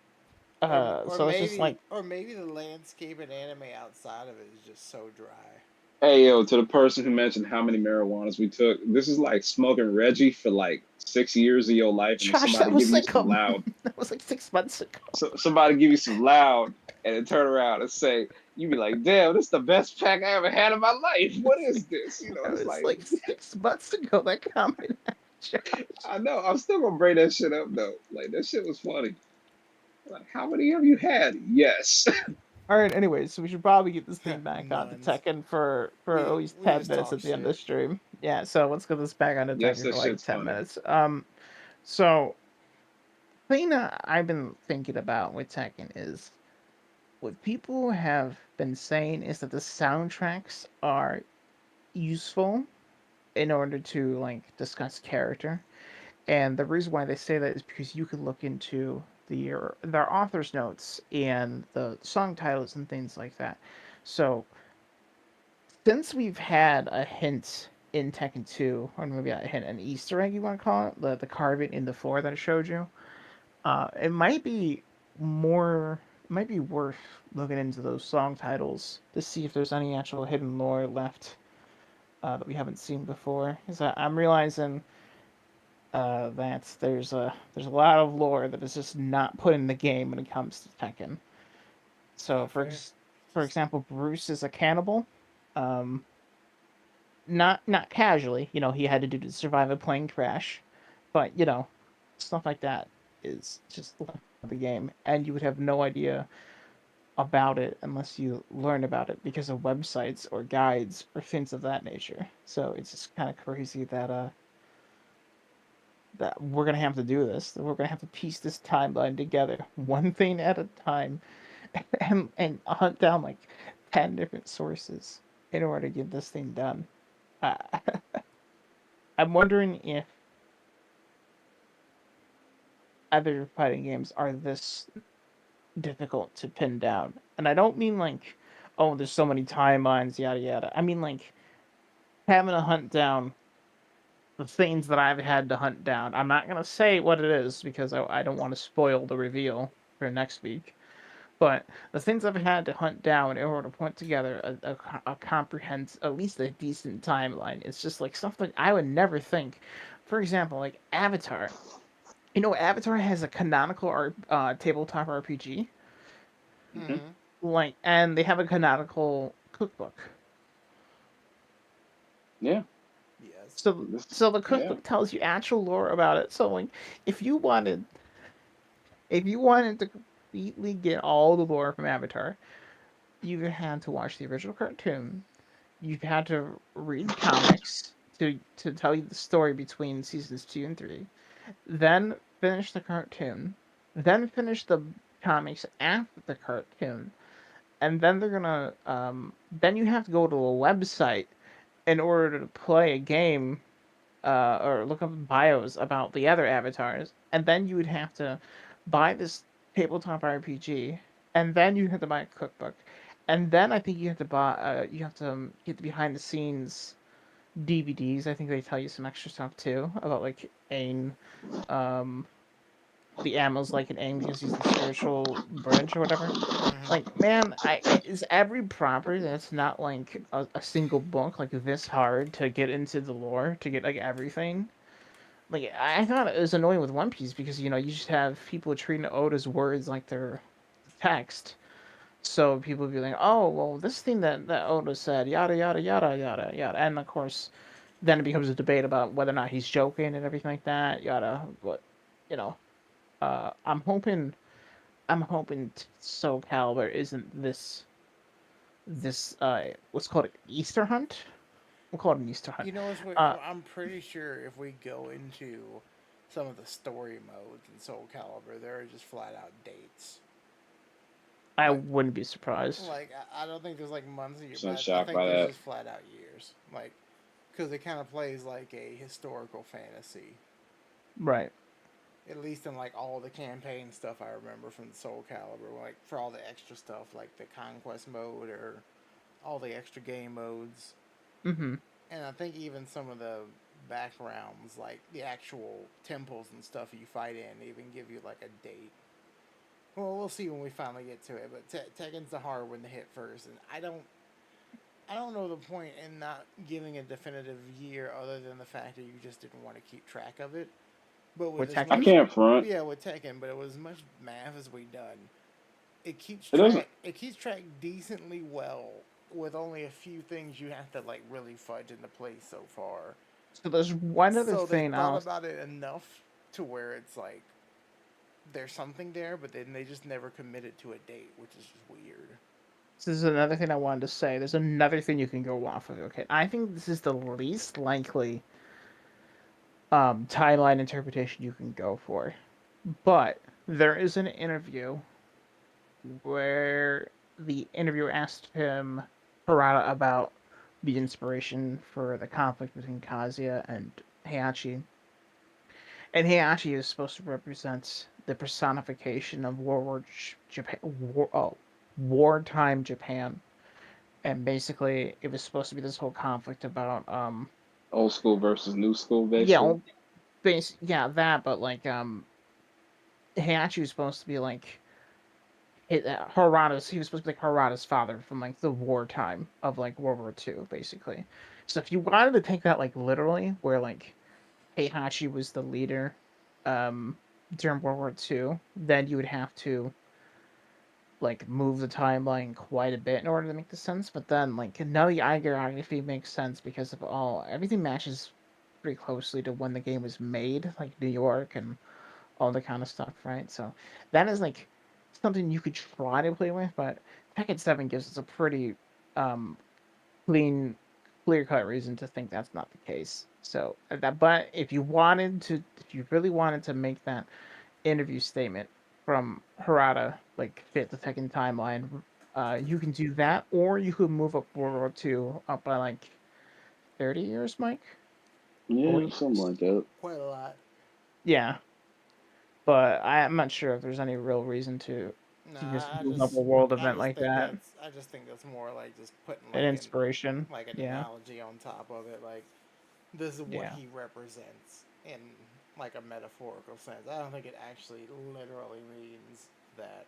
So it's just like, or maybe the landscape and anime outside of it is just so dry. Hey yo, to the person who mentioned how many marijuanas we took, this is like smoking Reggie for like 6 years of your life, and then Josh, that somebody give was you like some loud, that was like 6 months ago. so somebody give you some loud, and then turn around and say, you be like, damn, this is the best pack I ever had in my life. What is this? You know, That it's was like, like 6 months ago. That comment, Josh. I know, I'm still gonna bring that shit up though. Like that shit was funny. Like, how many have you had? Yes. All right. Anyways, so we should probably get this thing back on to Nuns. Tekken for at least We 10 just minutes talk at the end of the shit. stream. Yeah. So let's get this back on to Yes, Tekken that for like shit's 10 funny. minutes. So thing that I've been thinking about with Tekken is what people have been saying is that the soundtracks are useful in order to like discuss character. And the reason why they say that is because you can look into their author's notes and the song titles and things like that. So since we've had a hint in Tekken 2, or maybe not a hint, an Easter egg you want to call it, the carving in the floor that I showed you, it might be more. It might be worth looking into those song titles to see if there's any actual hidden lore left that we haven't seen before. Because I'm realizing that there's a lot of lore that is just not put in the game when it comes to Tekken. So Not fair. for example, Bruce is a cannibal. Um, not casually, he had to do to survive a plane crash, but stuff like that is just left of the game, and you would have no idea about it unless you learn about it because of websites or guides or things of that nature. So it's just kind of crazy that we're gonna have to do this. That we're gonna have to piece this timeline together, one thing at a time, and hunt down like 10 different sources in order to get this thing done. Uh, I'm wondering if other fighting games are this difficult to pin down, and I don't mean like, oh, there's so many timelines, yada yada. I mean like having to hunt down the things that I've had to hunt down. I'm not gonna say what it is because I don't want to spoil the reveal for next week. But the things I've had to hunt down in order to put together a comprehensive, at least a decent timeline, it's just like stuff that I would never think. For example, like Avatar. Avatar has a canonical tabletop RPG, Hmm. Mm-hmm. and they have a canonical cookbook. Yeah. Yes. So the Yeah. cookbook tells you actual lore about it. So like, if you wanted if you wanted to completely get all the lore from Avatar, you had to watch the original cartoon. You had to read comics to tell you the story between seasons 2 and 3. Then finish the cartoon. Then finish the comics after the cartoon. And then they're gonna then you have to go to a website in order to play a game or look up bios about the other avatars, and then you would have to buy this tabletop RPG, and then you have to buy a cookbook, and then I think you have to buy you have to get the behind the scenes DVDs. I think they tell you some extra stuff too about like Aang, um, the Ammo's like an Aang because he's the spiritual bridge or whatever. Mm-hmm. Like, man, is every property that's not like a single book like this hard to get into the lore to get like everything? Like, I thought it was annoying with One Piece because you just have people treating Oda's words like they're text. So people would be like, "Oh, well, this thing that Oda said, yada yada yada yada yada," and of course, then it becomes a debate about whether or not he's joking and everything like that, yada. But you know, I'm hoping Soul Calibur isn't this what's called an Easter hunt. We'll call it an Easter hunt. You know what's weird? Uh, I'm pretty sure if we go into some of the story modes in Soul Calibur, there are just flat out dates. I Like, wouldn't be surprised. I don't think there's like months or years, So but I shocked think by there's that. just flat out years. Like, because it kind of plays like a historical fantasy. Right. At least in like all the campaign stuff I remember from Soul Calibur, like for all the extra stuff, like the conquest mode or all the extra game modes. Mm-hmm. And I think even some of the backgrounds, like the actual temples and stuff you fight in, even give you like a date. Well, we'll see when we finally get to it. But Tekken's the hard one to hit first, and I don't know the point in not giving a definitive year other than the fact that you just didn't want to keep track of it. But with With as Tekken? I much, can't front. yeah, with Tekken, but it was as much math as we done. It doesn't. It keeps track decently well with only a few things you have to like really fudge into place so far. So there's one other So they thing thought else. about it enough to where it's like there's something there, but then they just never committed to a date, which is just weird. This is another thing I wanted to say. There's another thing you can go off of. Okay, I think this is the least likely timeline interpretation you can go for, but there is an interview where the interviewer asked him Harada about the inspiration for the conflict between Kazuya and Heihachi. And Heihachi is supposed to represent the personification of wartime Japan. And basically, it was supposed to be this whole conflict about Old school versus new school, yeah, basically. that, but like Heihachi was supposed to be like Harada's. He was supposed to be like Harada's father from like the wartime of like World War II, basically. So if you wanted to take that like literally, where like Heihachi was the leader during World War II, then you would have to like move the timeline quite a bit in order to make the sense. But then like now the iconography makes sense because of everything matches pretty closely to when the game was made, like New York and all the kind of stuff, right? So that is like something you could try to play with, but Tekken 7 gives us a pretty um clean, clear cut reason to think that's not the case. So but if you really wanted to make that interview statement from Harada, like fit the Tekken timeline, you can do that, or you could move up World War II up by like 30 years, Mike. Yeah, 40 something years. like that. Quite a lot. Yeah, but I'm not sure if there's any real reason No, to just move up a world event like that. I just think that's more like just putting An inspiration. like an Yeah, analogy on top of it. Like this is what yeah. he represents in like a metaphorical sense. I don't think it actually literally means that.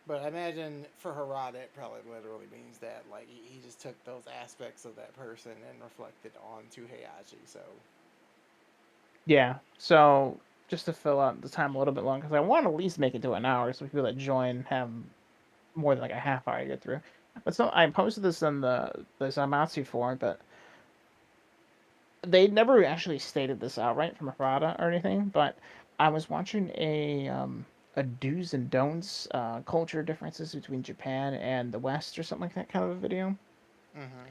But I imagine for Harada, it probably literally means that. Like he just took those aspects of that person and reflected onto Heihachi. So Yeah. So just to fill out the time a little bit long, because I want to at least make it to an hour, so people that join have more than like a half hour to get through. But so I posted this on the Zamatsu forum, but they never actually stated this outright from Harada or anything. But I was watching a do's and don'ts culture differences between Japan and the West or something like that kind of a video. mm-hmm.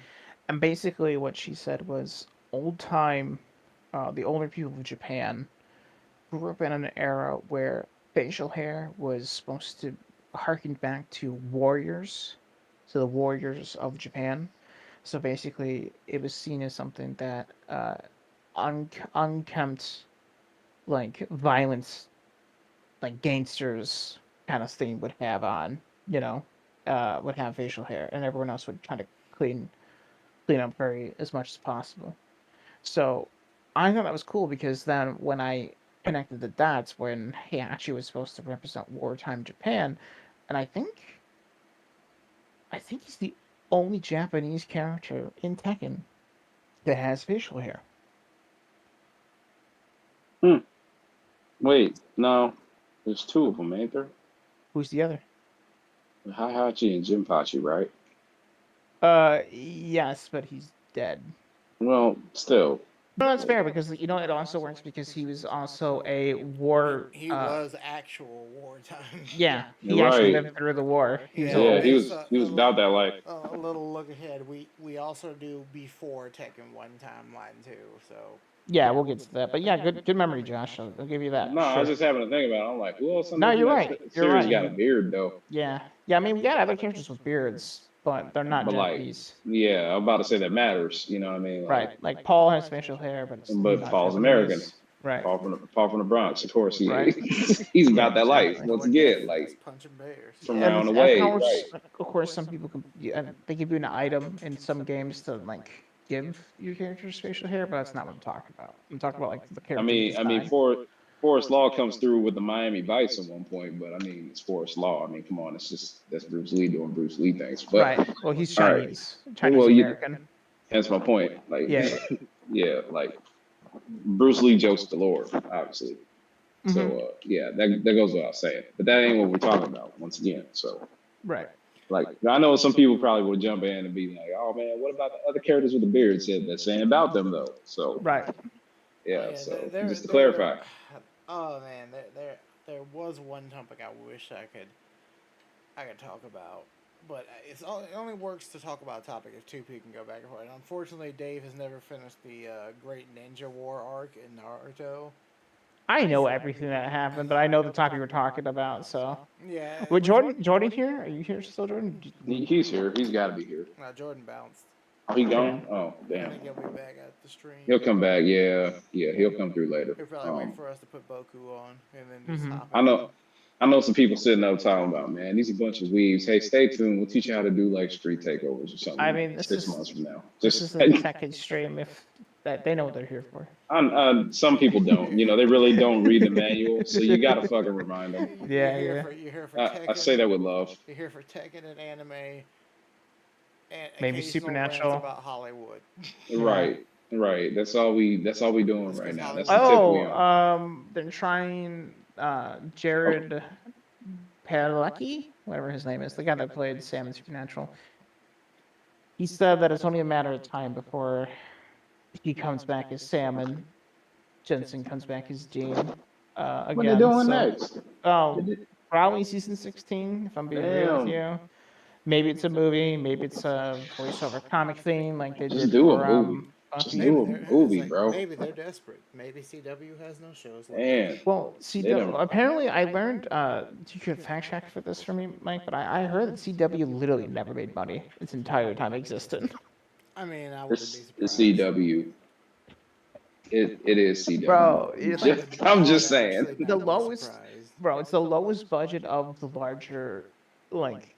And basically, what she said was old time, the older people of Japan grew up in an era where facial hair was supposed to harken back to warriors, to the warriors of Japan. So basically, it was seen as something that unkempt, like violence, like gangsters kind of thing would have on, you know, would have facial hair, and everyone else would try to clean up very as much as possible. So I thought that was cool because then when I connected the dots when he actually was supposed to represent wartime Japan, and I think he's the only Japanese character in Tekken that has facial hair. Hmm. Wait, no. There's two of them, ain't there? Who's the other? Heihachi and Jinpachi, right? Yes, but he's dead. Well, still. No, that's fair because you know it also works because he was also a war. He was actual wartime. Yeah, he You're actually right. lived through the war. He was Yeah, Yeah, old. he was about that life. A little look ahead. We also do before Tekken 1 timeline too. So Yeah, we'll get to that. But yeah, good memory, Josh. I'll give you that. No, I was Sure. just having to think about it. I'm like, who else on No, this you're next right. You're series right. got a beard though? Yeah, yeah. I mean, we got other characters with beards, but they're not But like, Japanese. yeah, I'm about to say that matters. You know what I mean? Like, Right. Like Paul has facial hair, but it's but not Paul's Japanese. American. Right. Paul from the Bronx, of course. Right. He's about Yeah, that life exactly. once again, like punching bears. from And round of away, right? course, some people can. They give you an item in some games to like give your character's facial hair, but that's not what I'm talking about. I'm talking about like the character design. Forrest Law comes through with the Miami Vice at one point, but I mean, it's Forrest Law. I mean, come on, that's Bruce Lee doing Bruce Lee things. But Right. Well, he's all right, Chinese American. that's my point. Like, Yeah. yeah, like Bruce Lee jokes galore, obviously. So yeah, that goes without saying. But that ain't what we're talking about once again. So Right. like I know some people probably will jump in and be like, "Oh man, what about the other characters with the beard?" Said that saying about them though. So Right. yeah. So there- just to there- clarify, Oh man, there was one topic I wish I could talk about, but it only works to talk about a topic if two people can go back and forth. And unfortunately, Dave has never finished the Great Ninja War arc in Naruto. I know everything that happened, but I know the topic we're talking about. So, Yeah. with Jordan here? Are you here still, Jordan? he's here. He's got to be here. Jordan bounced. Oh, he gone? Oh, I damn. think he'll be back at the stream. He'll come back. Yeah, he'll come through later. He'll probably wait for us to put Boku on and then just hop on. I know some people sitting up talking about, man, these are a bunch of weebs. Hey, stay tuned. We'll teach you how to do like street takeovers or something. I mean, this 6 is- months from now. This Just is a Tekken stream. If that they know what they're here for. some people don't. You know, they really don't read the manual, so you gotta fucking remind them. Yeah, You're here for Tekken. I say that with love. You're here for Tekken and anime. And Maybe occasional Supernatural. rants about Hollywood. Right. That's all we doing That's right 'cause now. Hollywood- That's the tip we on. They're trying Jared Padalecki, whatever his name is, the guy that played Sam in Supernatural. He said that it's only a matter of time before he comes back as Sam and Jensen comes back as Jean. Again, What they doing so- next? Oh, probably season 16, if I'm being real with you. Maybe it's a movie, maybe it's a voiceover comic thing, like they Just did do a for movie. Just Buffy. do a They're- movie, it's bro. Maybe they're desperate. Maybe CW has no shows left. Man, Well, They don't- apparently I learned, you could fact check for this for me, Mike, but I heard that CW literally never made money its entire time it existed. I mean, I wouldn't be it's surprised. CW. It is CW. Bro, it's like I'm just saying. Actually, The not lowest- surprised. Bro, it's the lowest budget of the larger, like,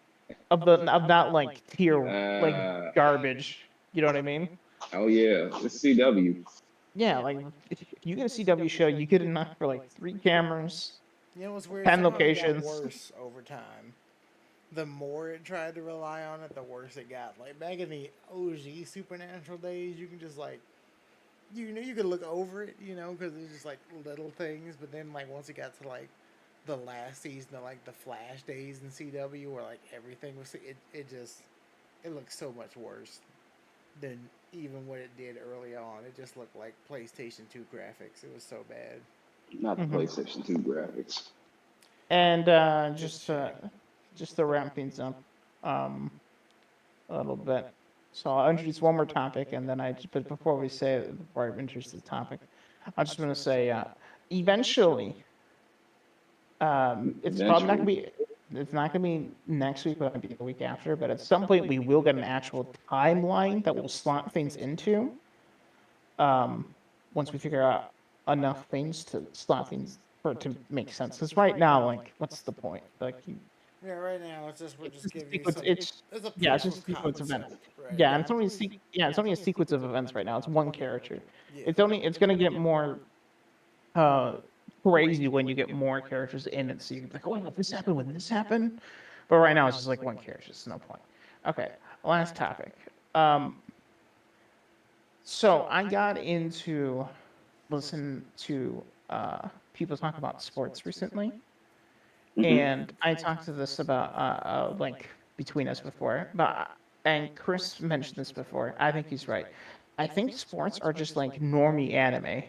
of not like tier, like garbage. You know what I mean? Oh yeah, it's CW. Yeah, like if you get a CW show, you get enough for like 3 cameras. You know what's weird? 10 Somehow it got locations. worse over time. The more it tried to rely on it, the worse it got. Like back in the OG Supernatural days, you can just like, you know, you could look over it, you know, because it's just like little things. But then like once it got to like the last season of like the Flash days in CW, where like everything was, it looked so much worse than even what it did early on. It just looked like PlayStation 2 graphics. It was so bad. Not the Mhm. PlayStation 2 graphics. And just to wrap things up, a little bit. So I'll introduce one more topic, and then but before I introduce the topic, I just want to say, eventually, it's probably not gonna be. It's not gonna be next week, but maybe the week after. But at some point, we will get an actual timeline that will slot things into. Once we figure out enough things to slot things for it to make sense. Because right now, like, what's the point? Like, Yeah, right now we're just It's giving you sequence- some. it's- a yeah, it's proof just of sequence event. concept, right? yeah, and it's only it's only a sequence of events right now. It's one character. Yeah. It's gonna get more crazy when you get more characters in it. So you're like, oh, this happened when this happened. But right now it's just like one character. It's no point. Okay, last topic. So I got into listen to people talk about sports recently, and I talked to this about like between us before, and Chris mentioned this before. I think he's right. I think sports are just like normie anime.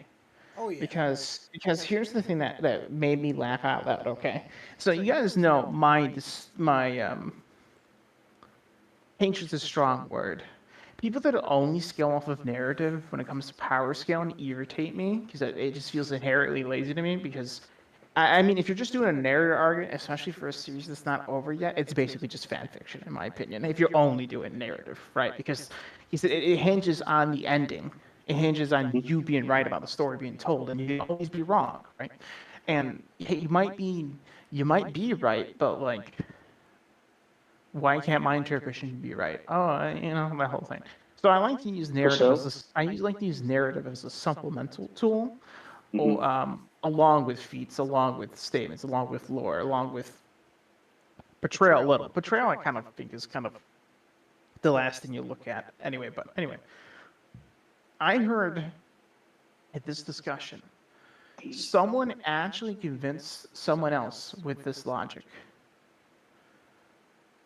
Oh yeah. Because here's the thing that made me laugh out loud. Okay, so you guys know my hatred's a strong word. People that only scale off of narrative when it comes to power scaling irritate me because it just feels inherently lazy to me. Because I mean, if you're just doing a narrative argument, especially for a series that's not over yet, it's basically just fan fiction, in my opinion. If you're only doing narrative, right? Because he said it hinges on the ending. It hinges on you being right about the story being told, and you always be wrong, right? And you might be right, but like, why can't my interpretation be right? Oh, you know, that whole thing. So I like to use narrative like to use narrative as a supplemental tool, along with feats, along with statements, along with lore, along with portrayal. A little portrayal, I kind of think is kind of the last thing you look at anyway. But anyway, I heard at this discussion, someone actually convinced someone else with this logic.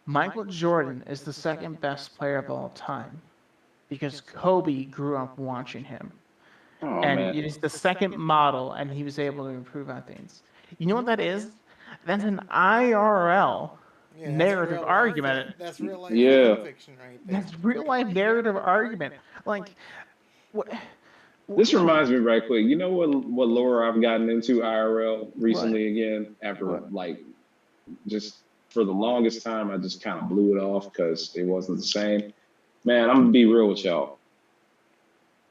Michael Jordan is the second best player of all time because Kobe grew up watching him. Oh And man. he's the second model, and he was able to improve on things. You know what that is? That's an IRL Yeah, that's narrative real argument. life. That's real life Yeah. fiction right there. That's real life narrative argument. Like, what? This reminds me right quick. You know what lore I've gotten into IRL recently again after like just for the longest time I just kind of blew it off because it wasn't the same. Man, I'm gonna be real with y'all.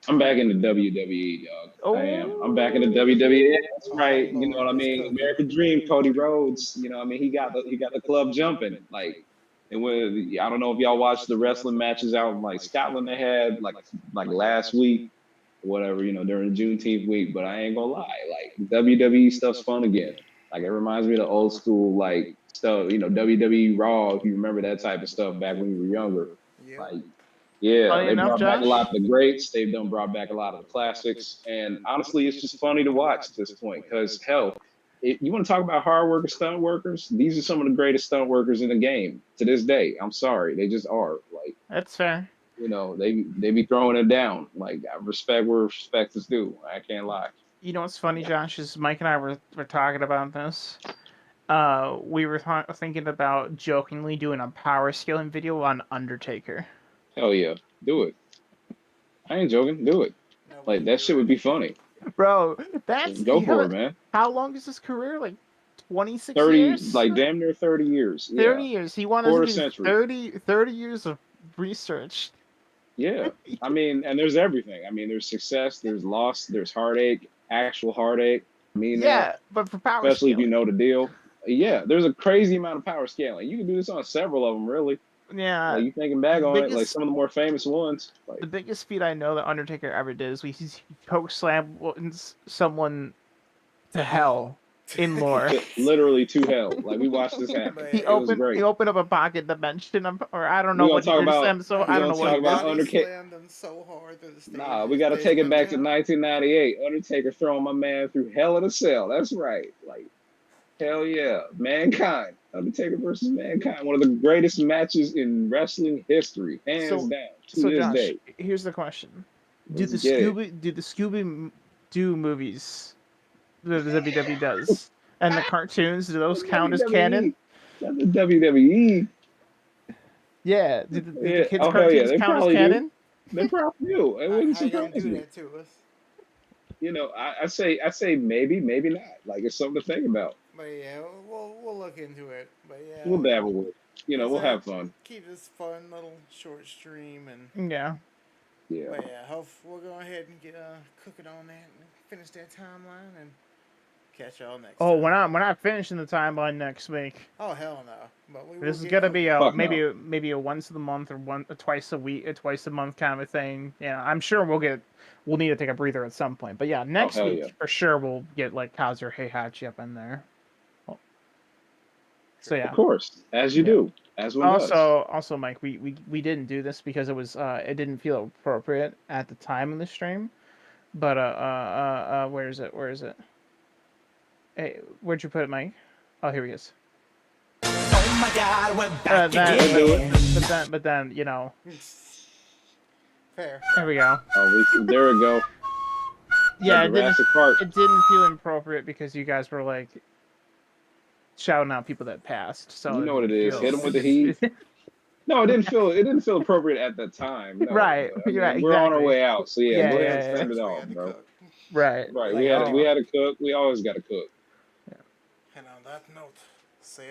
I'm back in the WWE, dog. I am. I'm back in the WWE. That's right. You know what I mean? American Dream, Cody Rhodes. You know what I mean? He got the club jumping. Like, and when I don't know if y'all watched the wrestling matches out in like Scotland they had like last week, whatever, you know, during Juneteenth week. But I ain't gonna lie, like WWE stuff's fun again. Like it reminds me of the old school like stuff, you know, WWE Raw, if you remember that type of stuff back when you were younger. Yep. Like, yeah, Funny they enough, brought back a Josh? lot of the greats. They've done brought back a lot of the classics. And honestly, it's just funny to watch at this point. Because hell, you want to talk about hard workers, stunt workers? These are some of the greatest stunt workers in the game to this day. I'm sorry, they just are. Like, That's fair. you know, they be throwing it down. Like, I respect where respect is due. I can't lie. You know what's funny, Josh, is Mike and I were talking about this. We were thinking about jokingly doing a power scaling video on Undertaker. Hell yeah, do it. I ain't joking. Do it. Like that shit would be funny. Bro, that's Go for it, man. How long is his career? Like 26 30, years? like damn near 30 years. 30 Yeah. years. He wanted Quarter to do century. 30 years of research. Yeah. I mean, and there's everything. I mean, there's success, there's loss, there's heartache, actual heartache. I mean, Yeah, but for power especially scaling. if you know the deal. Yeah, there's a crazy amount of power scaling. You can do this on several of them, really. Yeah. Like you thinking back on it, like some of the more famous ones. Like, The biggest feat I know that Undertaker ever did is he choke slammed someone to hell in lore. literally to hell. Like we watched this happen. He It was great. opened up a pocket dimension, or I don't know We what he gonna did talk to about- them. So we I don't know gonna what talk he about did. Undertaker. Slammed them so hard through the stage. Nah, we got to take it back to 1998. Undertaker throwing my man through hell in a cell. That's right. Like, hell yeah. Mankind. Undertaker versus Mankind. One of the greatest matches in wrestling history. Hands down. To So this Josh, day. here's the question: Do Let's the get it. Scooby Doo movies that the WWE does and the cartoons, do those count as canon? Not the WWE. Yeah. Do the Yeah. kids' Oh, hell yeah. cartoons They count as probably canon? do. They probably do. It How wouldn't you gonna surprise do me. that to us? You know, I say maybe, maybe not. Like it's something to think about. But yeah, we'll look into it. But yeah, We'll dabble with it. You know, we'll Let's, have fun. Keep this fun little short stream, and Yeah. Yeah. but yeah, we'll go ahead and get cooking on that and finish that timeline and catch y'all next. Oh, time. we're not finishing the timeline next week. Oh hell no! But we This will is get gonna be Fuck no. maybe a once a month or twice a week, twice a month kind of a thing. Yeah, I'm sure we'll need to take a breather at some point. But yeah, next hell week yeah. for sure we'll get like Kazuer Heihachi up in there. So yeah. Of course, as you do, as one does. Also, Mike, we didn't do this because it didn't feel appropriate at the time of the stream. But where is it? Where is it? Hey, where'd you put it, Mike? Oh, here he is. Oh my God, we're back again. But then, you know, fair. there we go. Oh, there we go. Yeah, The Jurassic Park. it didn't feel inappropriate because you guys were like shouting out people that passed. So You know what it is. feels- Hit 'em with the heat. No, it didn't feel appropriate at the time. No, Right, I mean, right, we're on our exactly. way out, so Yeah, go ahead yeah, and send it We off, had to bro. cook. Right. Right, Like, we had to cook. We always got to cook. And on that note, say